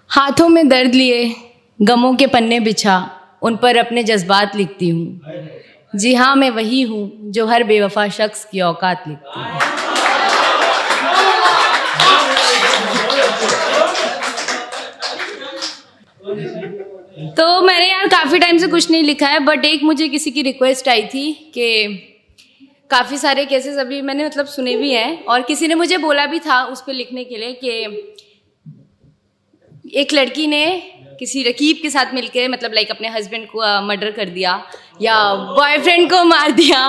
हाथों में दर्द लिए गमों के पन्ने बिछा उन पर अपने जज्बात लिखती हूँ। जी हाँ, मैं वही हूँ जो हर बेवफा शख्स की औकात लिखती हूँ। तो मैंने यार काफ़ी टाइम से कुछ नहीं लिखा है, बट एक मुझे किसी की रिक्वेस्ट आई थी कि काफ़ी सारे केसेस अभी मैंने मतलब सुने भी हैं, और किसी ने मुझे बोला भी था उस पर लिखने के लिए कि एक लड़की ने किसी रकीब के साथ मिलकर मतलब लाइक अपने हस्बैंड को मर्डर कर दिया या बॉयफ्रेंड को मार दिया।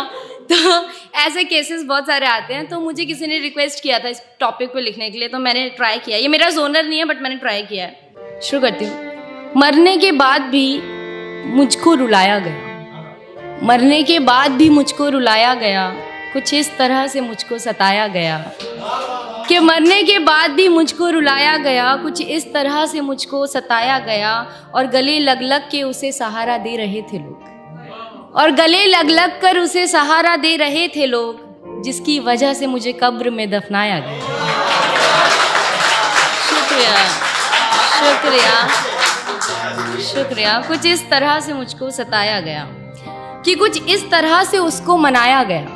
तो ऐसे केसेस बहुत सारे आते हैं। तो मुझे किसी ने रिक्वेस्ट किया था इस टॉपिक पे लिखने के लिए, तो मैंने ट्राई किया। ये मेरा जोनर नहीं है, बट मैंने ट्राई किया है। शुरू करती हूँ। मरने के बाद भी मुझको रुलाया गया, मरने के बाद भी मुझको रुलाया गया, कुछ इस तरह से मुझको सताया गया कि मरने के बाद भी मुझको रुलाया गया, कुछ इस तरह से मुझको सताया गया। और गले लग लग के उसे सहारा दे रहे थे लोग, और गले लग लग कर उसे सहारा दे रहे थे लोग, जिसकी वजह से मुझे कब्र में दफनाया गया। शुक्रिया शुक्रिया शुक्रिया। कुछ इस तरह से मुझको सताया गया कि कुछ इस तरह से उसको मनाया गया,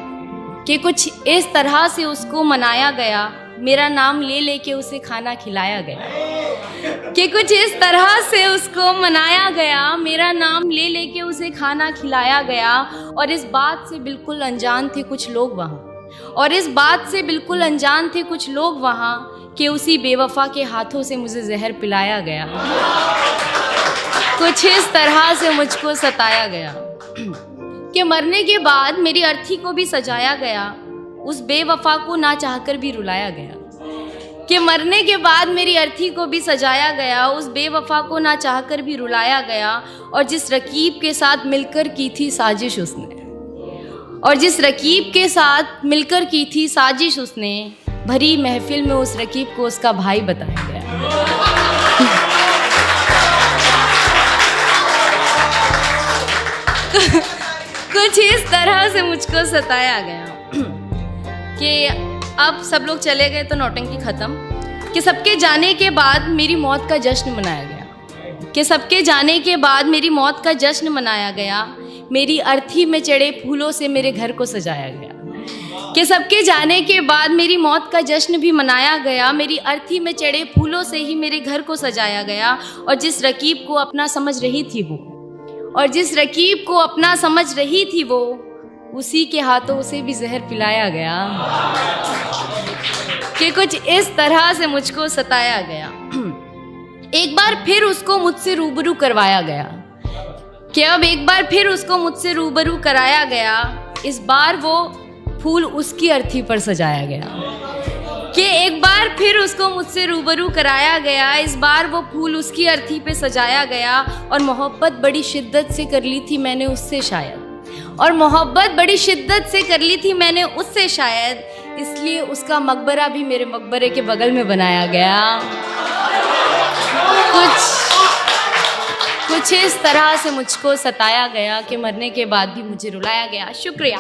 कि कुछ इस तरह से उसको मनाया गया, मेरा नाम ले लेके उसे खाना खिलाया गया। कि कुछ इस तरह से उसको मनाया गया, मेरा नाम ले लेके उसे खाना खिलाया गया। और इस बात से बिल्कुल अनजान थे कुछ लोग वहाँ, और इस बात से बिल्कुल अनजान थे कुछ लोग वहाँ कि उसी बेवफा के हाथों से मुझे जहर पिलाया गया। कुछ इस तरह से मुझको सताया गया कि मरने के बाद मेरी अर्थी को भी सजाया गया, उस बेवफा को ना चाहकर भी रुलाया गया। कि मरने के बाद मेरी अर्थी को भी सजाया गया, उस बेवफा को ना चाहकर भी रुलाया गया। और जिस रकीब के साथ मिलकर की थी साजिश उसने, और जिस रकीब के साथ मिलकर की थी साजिश उसने, भरी महफिल में उस रकीब को उसका भाई बताया गया। कुछ इस तरह से मुझको सताया गया कि अब सब लोग चले गए तो नौटंकी खत्म। कि सबके जाने के बाद मेरी मौत का जश्न मनाया गया, कि सबके जाने के बाद मेरी मौत का जश्न मनाया गया। मेरी अर्थी में चढ़े फूलों से मेरे घर को सजाया गया। कि सबके जाने के बाद मेरी मौत का जश्न भी मनाया गया, मेरी अर्थी में चढ़े फूलों से ही मेरे घर को सजाया गया। और जिस रकीब को अपना समझ रही थी वो, और जिस रकीब को अपना समझ रही थी वो, उसी के हाथों उसे भी जहर पिलाया गया। कि कुछ इस तरह से मुझको सताया गया। एक बार फिर उसको मुझसे रूबरू करवाया गया, कि अब एक बार फिर उसको मुझसे रूबरू कराया गया। इस बार वो फूल उसकी अर्थी पर सजाया गया। कि एक बार फिर उसको मुझसे रूबरू कराया गया, इस बार वो फूल उसकी अर्थी पे सजाया गया। और मोहब्बत बड़ी शिद्दत से कर ली थी मैंने उससे शायद, और मोहब्बत बड़ी शिद्दत से कर ली थी मैंने उससे शायद, इसलिए उसका मकबरा भी मेरे मकबरे के बगल में बनाया गया। कुछ इस तरह से मुझको सताया गया कि मरने के बाद भी मुझे रुलाया गया। शुक्रिया।